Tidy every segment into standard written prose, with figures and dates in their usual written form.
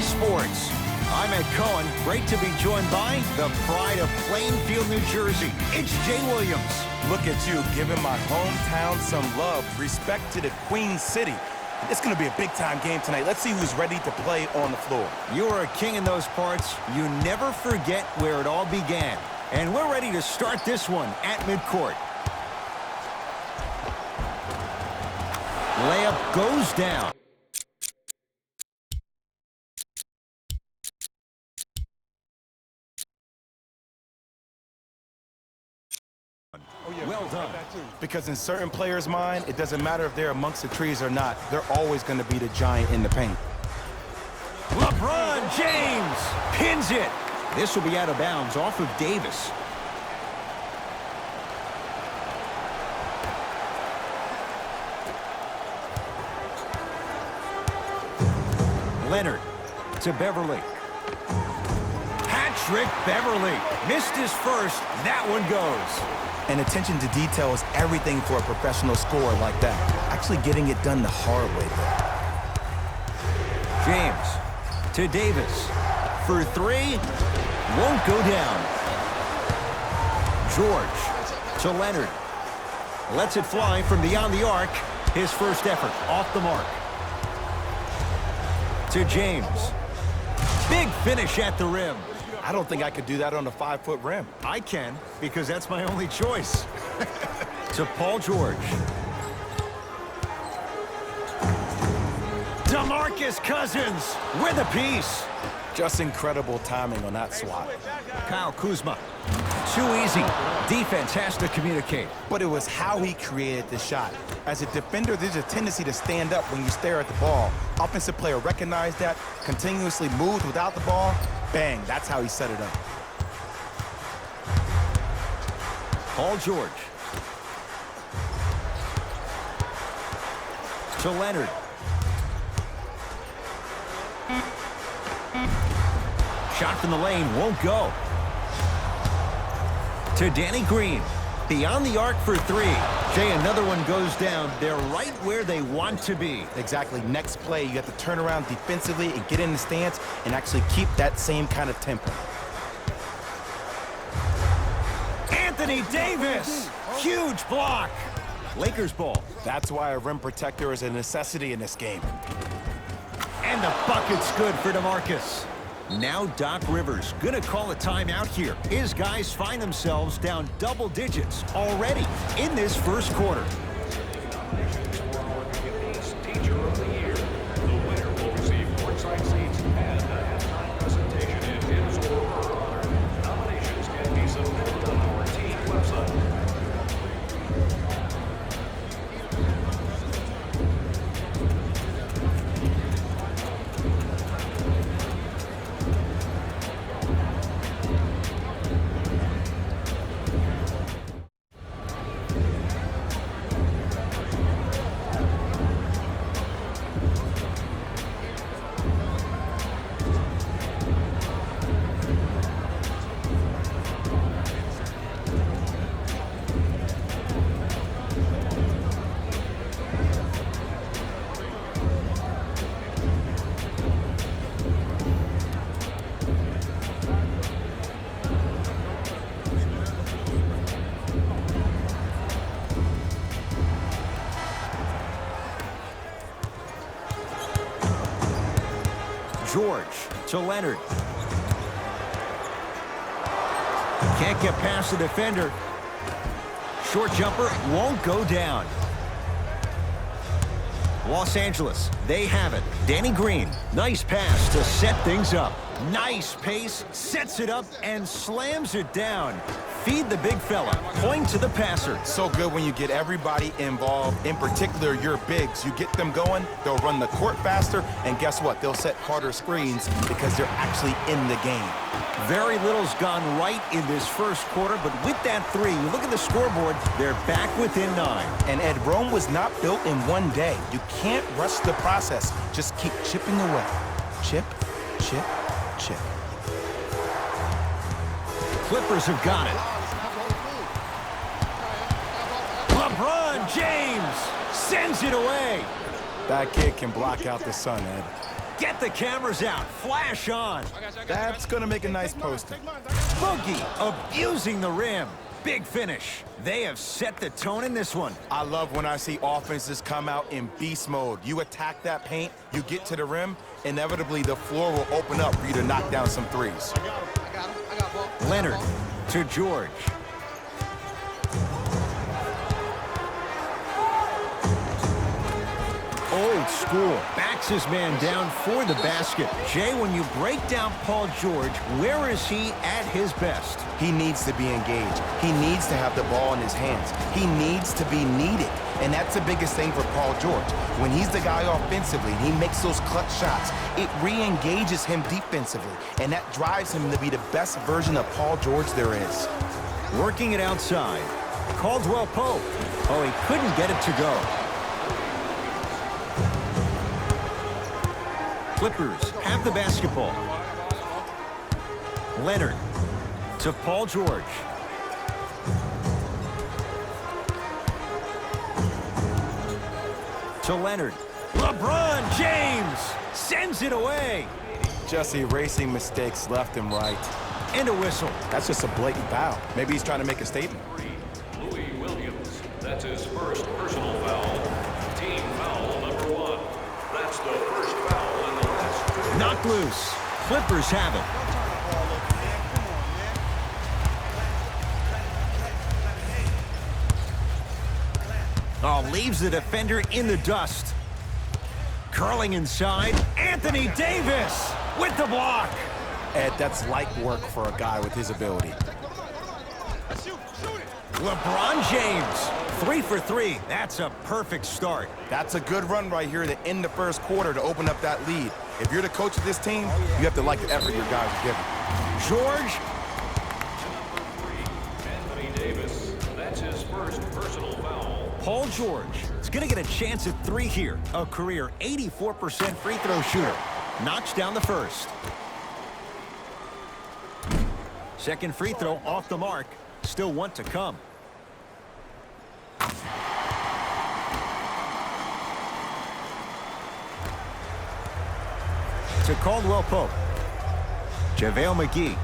Sports. I'm Ed Cohen. Great to be joined by the pride of Plainfield, New Jersey. It's Jay Williams. Look at you, giving my hometown some love. Respect to the Queen City. It's going to be a big-time game tonight. Let's see who's ready to play on the floor. You are a king in those parts. You never forget where it all began. And we're ready to start this one at midcourt. Layup goes down. Well done. Because in certain players' mind, it doesn't matter if they're amongst the trees or not. They're always going to be the giant in the paint. LeBron James pins it. This will be out of bounds off of Davis. Leonard to Beverly. Patrick Beverly missed his first. That one goes. And attention to detail is everything for a professional scorer like that. Actually getting it done the hard way though. James to Davis. For three. Won't go down. George to Leonard. Lets it fly from beyond the arc. His first effort off the mark. To James. Big finish at the rim. I don't think I could do that on a 5-foot rim. I can, because that's my only choice. To Paul George. DeMarcus Cousins with a piece. Just incredible timing on that swat. Kyle Kuzma. Too easy. Defense has to communicate. But it was how he created the shot. As a defender, there's a tendency to stand up when you stare at the ball. Offensive player recognized that, continuously moved without the ball. Bang, that's how he set it up. Paul George. To Leonard. Shot from the lane won't go. To Danny Green. Beyond the arc for three. Jay, another one goes down. They're right where they want to be. Exactly. Next play, you have to turn around defensively and get in the stance and actually keep that same kind of tempo. Anthony Davis. Huge block. Lakers ball. That's why a rim protector is a necessity in this game. And the bucket's good for DeMarcus. Now Doc Rivers gonna call a timeout here. His guys find themselves down double digits already in this first quarter. Teacher of the year. The winner will receive courtside seats and a halftime presentation in his or her honor. Nominations can be submitted on our team website. George to Leonard. Can't get past the defender. Short jumper won't go down. Los Angeles, they have it. Danny Green, nice pass to set things up. Nice pace, sets it up and slams it down. Feed the big fella, point to the passer. So good when you get everybody involved, in particular your bigs. You get them going, they'll run the court faster, and guess what? They'll set harder screens because they're actually in the game. Very little's gone right in this first quarter, but with that three, you look at the scoreboard, they're back within 9. And Ed, Rome was not built in one day. You can't rush the process. Just keep chipping away. Chip, chip, chip. Clippers have got it. LeBron James sends it away. That kid can block out the sun, Ed. Get the cameras out. Flash on. That's going to make a nice poster. Boogie abusing the rim. Big finish. They have set the tone in this one. I love when I see offenses come out in beast mode. You attack that paint, you get to the rim, inevitably the floor will open up for you to knock down some threes. Leonard to George. Old school. Backs his man down for the basket. Jay, when you break down Paul George, where is he at his best? He needs to be engaged. He needs to have the ball in his hands. He needs to be needed. And that's the biggest thing for Paul George. When he's the guy offensively and he makes those clutch shots, it re-engages him defensively. And that drives him to be the best version of Paul George there is. Working it outside. Caldwell Pope. Oh, he couldn't get it to go. Clippers have the basketball. Leonard to Paul George. To Leonard. LeBron James sends it away. Just erasing mistakes left and right. And a whistle. That's just a blatant foul. Maybe he's trying to make a statement. Louis Williams. That's his first personal foul. Team foul number 1. That's the first foul in the last 2. Knocked loose. Clippers have it. Oh, leaves the defender in the dust. Curling inside. Anthony Davis with the block. Ed, that's light work for a guy with his ability. LeBron James, 3 for 3. That's a perfect start. That's a good run right here to end the first quarter to open up that lead. If you're the coach of this team, you have to like the effort your guys are giving. George. Anthony Davis. That's his first personal foul. Paul George is going to get a chance at 3 here. A career 84% free throw shooter. Knocks down the first. Second free throw off the mark. Still one to come. To Caldwell Pope. JaVale McGee.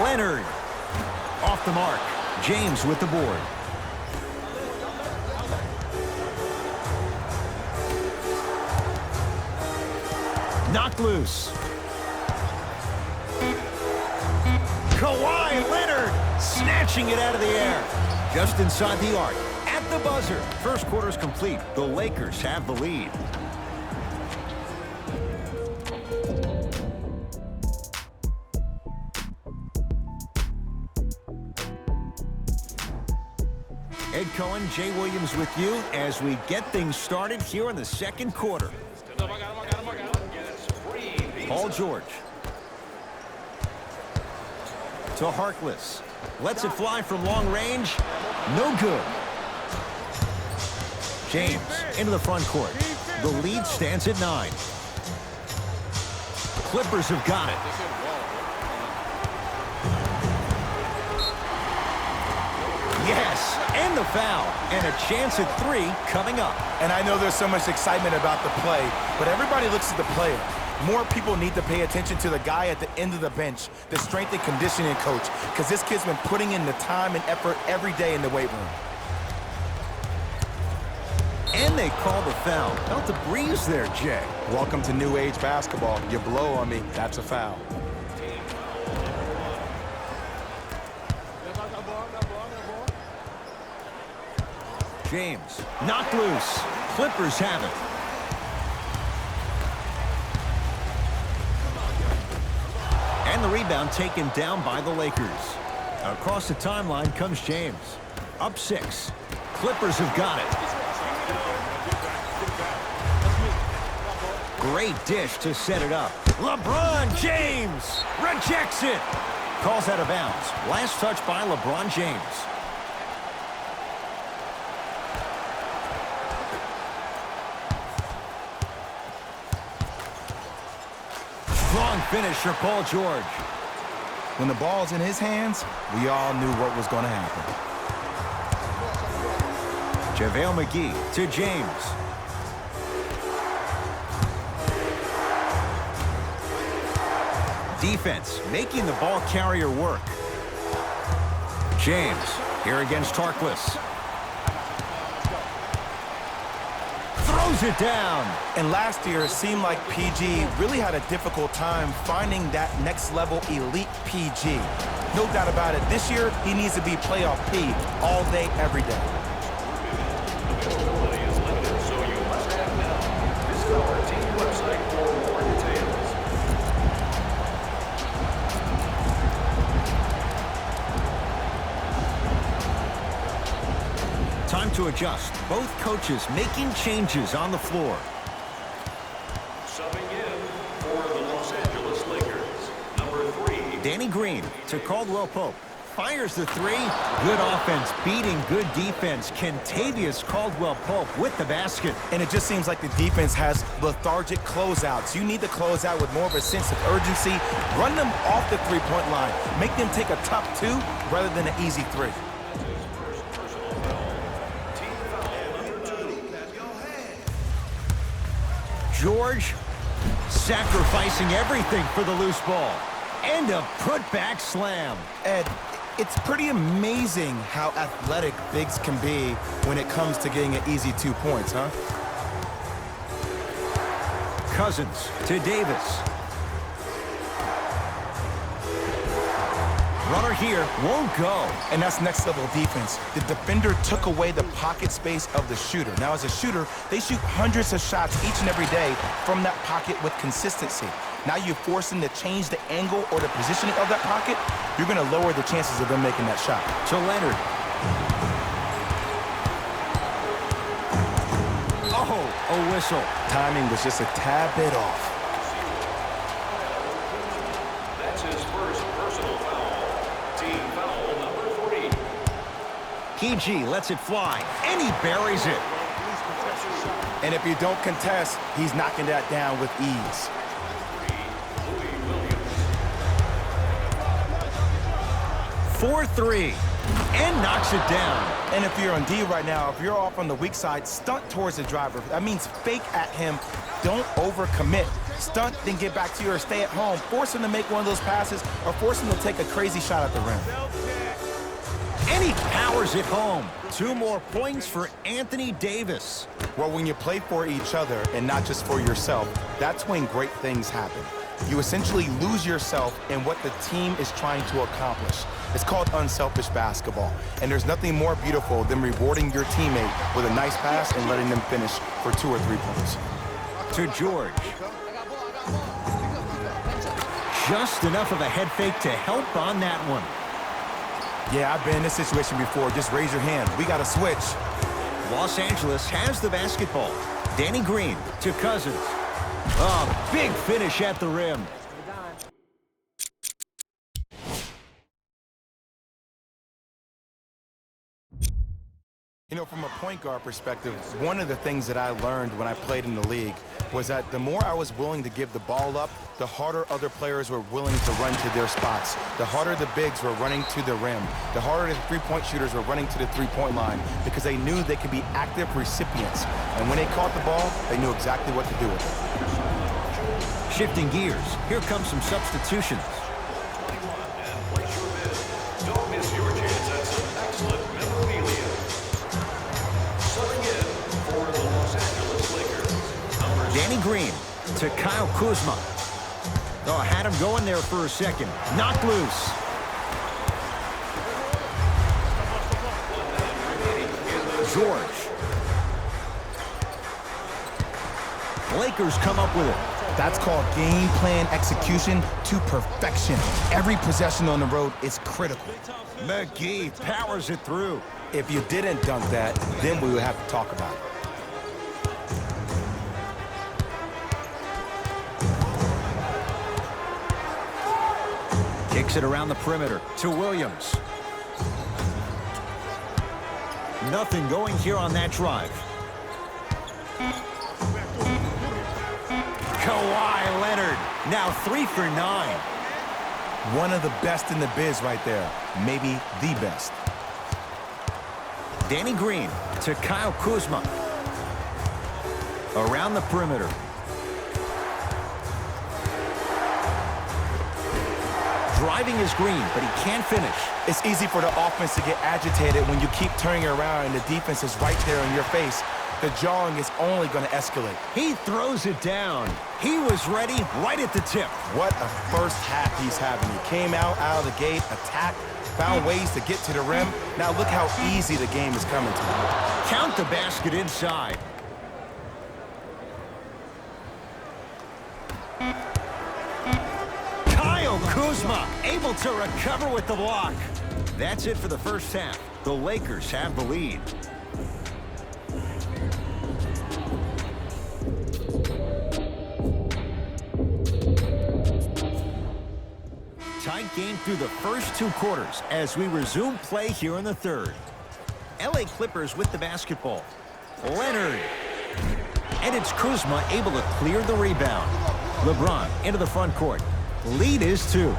Leonard. Off the mark. James with the board. Knocked loose. Kawhi Leonard snatching it out of the air. Just inside the arc. At the buzzer. First quarter's complete. The Lakers have the lead. Ed Cohen, Jay Williams with you as we get things started here in the second quarter. Paul George. To Harkless. Lets it fly from long range. No good. James into the front court. The lead stands at 9. Clippers have got it. Yes, and the foul. And a chance at 3 coming up. And I know there's so much excitement about the play, but everybody looks at the player. More people need to pay attention to the guy at the end of the bench, the strength and conditioning coach, because this kid's been putting in the time and effort every day in the weight room. And they call the foul. Felt a breeze there, Jay. Welcome to new age basketball. You blow on me, that's a foul. James, knocked loose. Clippers have it. And the rebound taken down by the Lakers. Across the timeline comes James. Up 6. Clippers have got it. Great dish to set it up. LeBron James rejects it. Calls out of bounds. Last touch by LeBron James. Strong finish for Paul George. When the ball's in his hands, we all knew what was going to happen. JaVale McGee to James. Defense making the ball carrier work. James here against Tarkless. Throws it down. And last year, it seemed like PG really had a difficult time finding that next level elite PG. No doubt about it. This year, he needs to be playoff P all day, every day. Availability is limited, so you must have now. Visit our team website for more details. Time to adjust. Both coaches making changes on the floor. Subbing in for the Los Angeles Lakers, number 3. Danny Green to Caldwell Pope. Fires the three. Good offense beating good defense. Kentavious Caldwell Pope with the basket. And it just seems like the defense has lethargic closeouts. You need to close out with more of a sense of urgency. Run them off the three-point line. Make them take a tough two rather than an easy three. George sacrificing everything for the loose ball. And a putback slam. Ed, it's pretty amazing how athletic bigs can be when it comes to getting an easy 2 points, huh? Cousins to Davis. Runner here won't go. And that's next level defense. The defender took away the pocket space of the shooter. Now, as a shooter, they shoot hundreds of shots each and every day from that pocket with consistency. Now you force them to change the angle or the positioning of that pocket, you're going to lower the chances of them making that shot. To Leonard. Oh, a whistle. Timing was just a tad bit off. That's his first personal foul. Team foul number 3. PG lets it fly, and he buries it. And if you don't contest, he's knocking that down with ease. 4-3, and knocks it down. And if you're on D right now, if you're off on the weak side, stunt towards the driver. That means fake at him. Don't overcommit. Stunt, then get back to you or stay at home. Force him to make one of those passes or force him to take a crazy shot at the rim. And he powers it home. 2 more points for Anthony Davis. Well, when you play for each other and not just for yourself, that's when great things happen. You essentially lose yourself in what the team is trying to accomplish. It's called unselfish basketball. And there's nothing more beautiful than rewarding your teammate with a nice pass and letting them finish for 2 or 3 points. To George. Just enough of a head fake to help on that one. Yeah, I've been in this situation before. Just raise your hand. We got to switch. Los Angeles has the basketball. Danny Green to Cousins. Oh, big finish at the rim. You know, from a point guard perspective, one of the things that I learned when I played in the league was that the more I was willing to give the ball up, the harder other players were willing to run to their spots. The harder the bigs were running to the rim. The harder the three-point shooters were running to the three-point line because they knew they could be active recipients. And when they caught the ball, they knew exactly what to do with it. Shifting gears, here comes some substitutions. Don't miss your chance at some excellent memorabilia. Subbing in for the Los Angeles Lakers, number Danny Green to Kyle Kuzma. Oh, had him going there for a second. Knocked loose. George. Lakers come up with it. That's called game plan execution to perfection. Every possession on the road is critical. McGee powers it through. If you didn't dunk that, then we would have to talk about it. Kicks it around the perimeter to Williams. Nothing going here on that drive. Kawhi Leonard, now 3 for 9. One of the best in the biz right there. Maybe the best. Danny Green to Kyle Kuzma. Around the perimeter. Driving his green, but he can't finish. It's easy for the offense to get agitated when you keep turning around and the defense is right there in your face. The jawing is only going to escalate. He throws it down. He was ready right at the tip. What a first half he's having. He came out of the gate, attacked, found ways to get to the rim. Now look how easy the game is coming to him. Count the basket inside. Kyle Kuzma able to recover with the block. That's it for the first half. The Lakers have the lead. Tight game through the first 2 quarters as we resume play here in the third. LA Clippers with the basketball. Leonard. And it's Kuzma able to clear the rebound. LeBron into the front court. Lead is 2.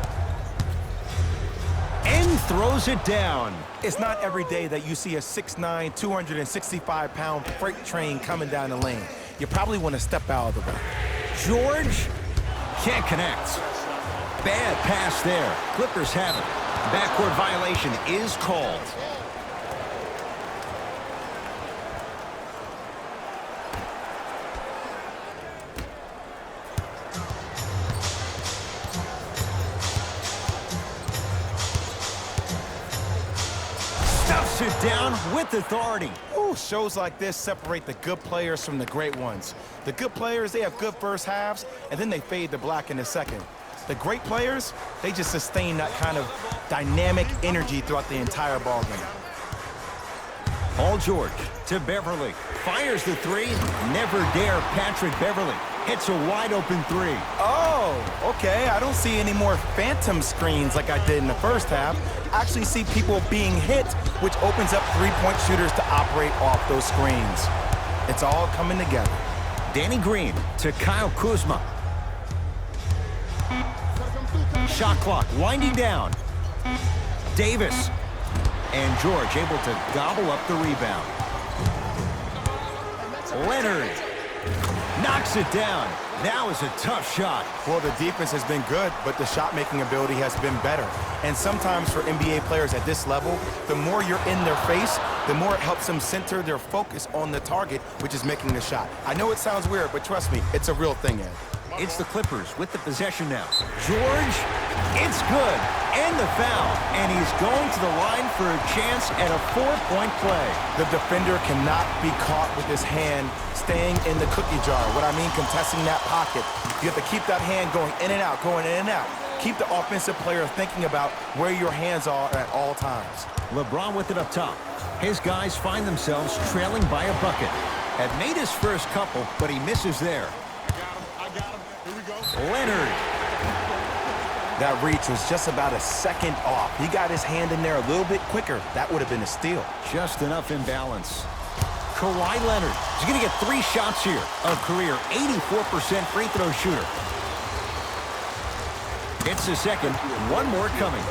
And throws it down. It's not every day that you see a 6'9", 265-pound freight train coming down the lane. You probably want to step out of the way. George can't connect. Bad pass there. Clippers have it. Backcourt violation is called. Stuffs it down with authority. Ooh, shows like this separate the good players from the great ones. The good players, they have good first halves, and then they fade to black in the second. The great players, they just sustain that kind of dynamic energy throughout the entire ballgame. Paul George to Beverly. Fires the 3. Never dare Patrick Beverly. Hits a wide open 3. Oh, okay. I don't see any more phantom screens like I did in the first half. I actually see people being hit, which opens up three-point shooters to operate off those screens. It's all coming together. Danny Green to Kyle Kuzma. Shot clock winding down. Davis. And George able to gobble up the rebound. Leonard knocks it down. Now is a tough shot. Well, the defense has been good, but the shot-making ability has been better. And sometimes for NBA players at this level, the more you're in their face, the more it helps them center their focus on the target, which is making the shot. I know it sounds weird, but trust me, it's a real thing, Ed. It's the Clippers with the possession now. George, it's good. And the foul. And he's going to the line for a chance at a 4-point play. The defender cannot be caught with his hand staying in the cookie jar. What I mean, contesting that pocket. You have to keep that hand going in and out, going in and out. Keep the offensive player thinking about where your hands are at all times. LeBron with it up top. His guys find themselves trailing by a bucket. Had made his first couple, but he misses there. Leonard. That reach was just about a second off. He got his hand in there a little bit quicker. That would have been a steal. Just enough imbalance. Kawhi Leonard is going to get 3 shots here. A career 84% free throw shooter. It's the second. One more coming.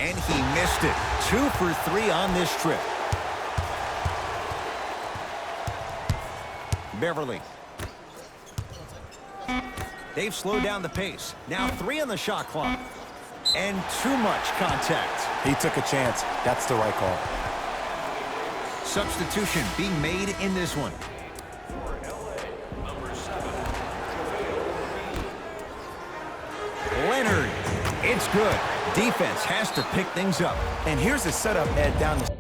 And he missed it. 2 for 3 on this trip. Beverly. They've slowed down the pace. Now 3 on the shot clock. And too much contact. He took a chance. That's the right call. Substitution being made in this one. Leonard. It's good. Defense has to pick things up. And here's the setup, Ed, down the